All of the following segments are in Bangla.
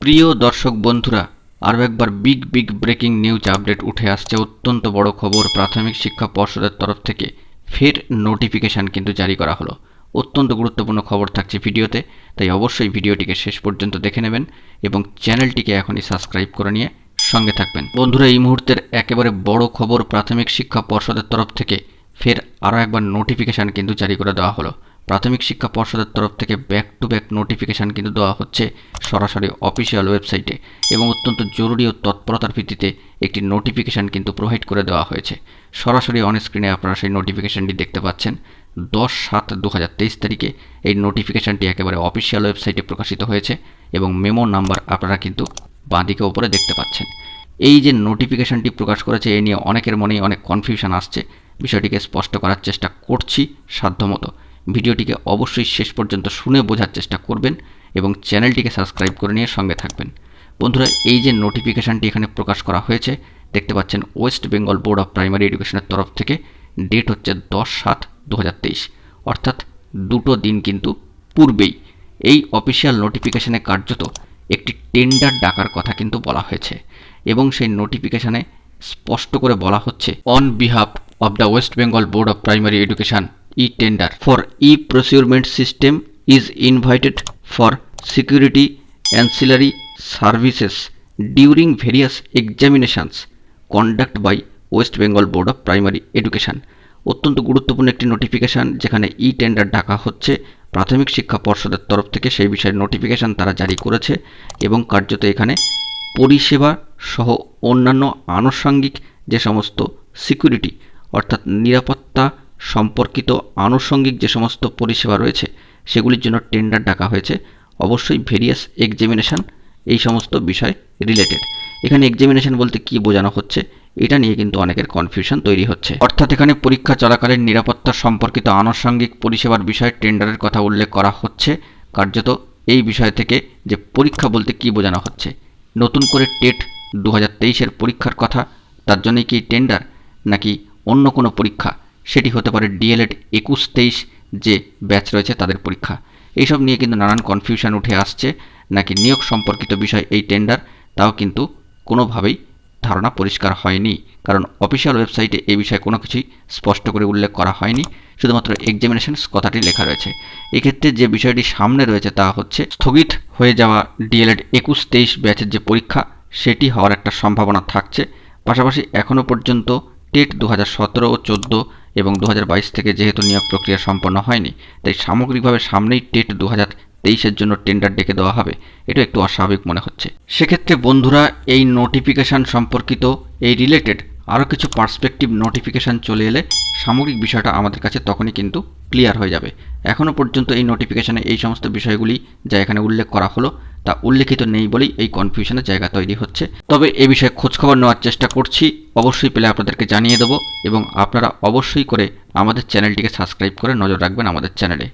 প্রিয় দর্শক বন্ধুরা, আরও একবার বিগ ব্রেকিং নিউজ আপডেট উঠে আসছে। অত্যন্ত বড় খবর, প্রাথমিক শিক্ষা পর্ষদের তরফ থেকে ফের নোটিফিকেশান কিন্তু জারি করা হলো। অত্যন্ত গুরুত্বপূর্ণ খবর থাকছে ভিডিওতে, তাই অবশ্যই ভিডিওটিকে শেষ পর্যন্ত দেখে নেবেন এবং চ্যানেলটিকে এখনই সাবস্ক্রাইব করে নিয়ে সঙ্গে থাকবেন। বন্ধুরা, এই মুহূর্তের একেবারে বড় খবর, প্রাথমিক শিক্ষা পর্ষদের তরফ থেকে ফের আরও একবার নোটিফিকেশান কিন্তু জারি করে দেওয়া হলো। প্রাথমিক শিক্ষা পর্ষদের তরফ থেকে ব্যাক টু ব্যাক নোটিফিকেশান কিন্তু দেওয়া হচ্ছে সরাসরি অফিসিয়াল ওয়েবসাইটে, এবং অত্যন্ত জরুরি ও তৎপরতার ভিত্তিতে একটি নোটিফিকেশান কিন্তু প্রোভাইড করে দেওয়া হয়েছে। সরাসরি অন স্ক্রিনে আপনারা সেই নোটিফিকেশানটি দেখতে পাচ্ছেন। 10/7/2023 তারিখে এই নোটিফিকেশানটি একেবারে অফিসিয়াল ওয়েবসাইটে প্রকাশিত হয়েছে এবং মেমো নাম্বার আপনারা কিন্তু বাঁদিকে ওপরে দেখতে পাচ্ছেন। এই যে নোটিফিকেশানটি প্রকাশ করেছে, এ নিয়ে অনেকের মনেই অনেক কনফিউশন আসছে। বিষয়টিকে স্পষ্ট করার চেষ্টা করছি সাধ্যমতো। ভিডিওটিকে অবশ্যই শেষ পর্যন্ত শুনে বোঝার চেষ্টা করবেন এবং চ্যানেলটিকে সাবস্ক্রাইব করে নিয়ে সঙ্গে থাকবেন। বন্ধুরা, এই যে নোটিফিকেশানটি এখানে প্রকাশ করা হয়েছে দেখতে পাচ্ছেন, West Bengal board of primary এডুকেশনের তরফ থেকে ডেট হচ্ছে 10/7/2023, অর্থাৎ দুটো দিন কিন্তু পূর্বেই এই অফিসিয়াল নোটিফিকেশানে কার্যত একটি টেন্ডার ডাকার কথা কিন্তু বলা হয়েছে এবং সেই নোটিফিকেশানে স্পষ্ট করে বলা হচ্ছে, on behalf of the West Bengal board of primary education, e-tender for e-procurement system is invited for security ancillary services during various examinations conducted by West Bengal Board of Primary Education। অত্যন্ত গুরুত্বপূর্ণ একটি নোটিফিকেশান, যেখানে টেন্ডার ডাকা হচ্ছে প্রাথমিক শিক্ষা পর্ষদের তরফ থেকে। সেই বিষয়ে নোটিফিকেশান তারা জারি করেছে এবং কার্যত এখানে পরিষেবা সহ অন্যান্য আনুষঙ্গিক যে সমস্ত সিকিউরিটি অর্থাৎ নিরাপত্তা সম্পর্কিত আনুষঙ্গিক যে সমস্ত পরিষেবা রয়েছে সেগুলির জন্য টেন্ডার ডাকা হয়েছে। অবশ্যই ভেরিয়াস এক্সামিনেশন এই সমস্ত বিষয় রিলেটেড। এখানে এক্সামিনেশন বলতে কি বোঝানো হচ্ছে, এটা নিয়ে কিন্তু অনেকের কনফিউশন তৈরি হচ্ছে। অর্থাৎ এখানে পরীক্ষা চলাকালীন নিরাপত্তা সম্পর্কিত আনুষঙ্গিক পরিষেবার বিষয়ে টেন্ডারের কথা উল্লেখ করা হচ্ছে। কার্যত এই বিষয় থেকে যে পরীক্ষা বলতে কি বোঝানো হচ্ছে, নতুন করে টেট 2023-এর পরীক্ষার কথা, তার জন্যই কি টেন্ডার, নাকি অন্য কোনো পরীক্ষা, সেটি হতে পারে ডিএলএড 21-23 যে ব্যাচ রয়েছে তাদের পরীক্ষা। এইসব নিয়ে কিন্তু নানান কনফিউশন উঠে আসছে। নাকি নিয়োগ সম্পর্কিত বিষয় এই টেন্ডার, তাও কিন্তু কোনোভাবেই ধারণা পরিষ্কার হয়নি, কারণ অফিসিয়াল ওয়েবসাইটে এই বিষয়ে কোনো কিছুই স্পষ্ট করে উল্লেখ করা হয়নি, শুধুমাত্র এক্সামিনেশনস কথাটি লেখা রয়েছে। এক্ষেত্রে যে বিষয়টি সামনে রয়েছে তা হচ্ছে, স্থগিত হয়ে যাওয়া ডিএলএড 21-23 ব্যাচের যে পরীক্ষা সেটি হওয়ার একটা সম্ভাবনা থাকছে। পাশাপাশি এখনও পর্যন্ত টেট 2017 ও 14 এবং 2022 থেকে যেহেতু নিয়োগ প্রক্রিয়া সম্পন্ন হয়নি, তাই সামগ্রিকভাবে সামনেই টেট 2023-এর জন্য টেন্ডার ডেকে দেওয়া হবে, এটা একটু অস্বাভাবিক মনে হচ্ছে। সেক্ষেত্রে বন্ধুরা, এই নোটিফিকেশান সম্পর্কিত এই রিলেটেড আরও কিছু পার্সপেক্টিভ নোটিফিকেশান চলে এলে সামগ্রিক বিষয়টা আমাদের কাছে তখনই কিন্তু ক্লিয়ার হয়ে যাবে। এখনও পর্যন্ত এই নোটিফিকেশানে এই সমস্ত বিষয়গুলি যা এখানে উল্লেখ করা হলো তা উল্লেখিত নেই বলেই এই কনফিউশনের জায়গা তৈরি হচ্ছে। তবে এ বিষয়ে খোঁজখবর নেওয়ার চেষ্টা করছি, অবশ্যই পেলে আপনাদেরকে জানিয়ে দেবো এবং আপনারা অবশ্যই করে আমাদের চ্যানেলটিকে সাবস্ক্রাইব করে নজর রাখবেন আমাদের চ্যানেলে।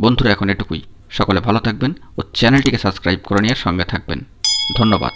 বন্ধুরা, এখন এটুকুই। সকলে ভালো থাকবেন ও চ্যানেলটিকে সাবস্ক্রাইব করে নিয়ে সঙ্গে থাকবেন। ধন্যবাদ।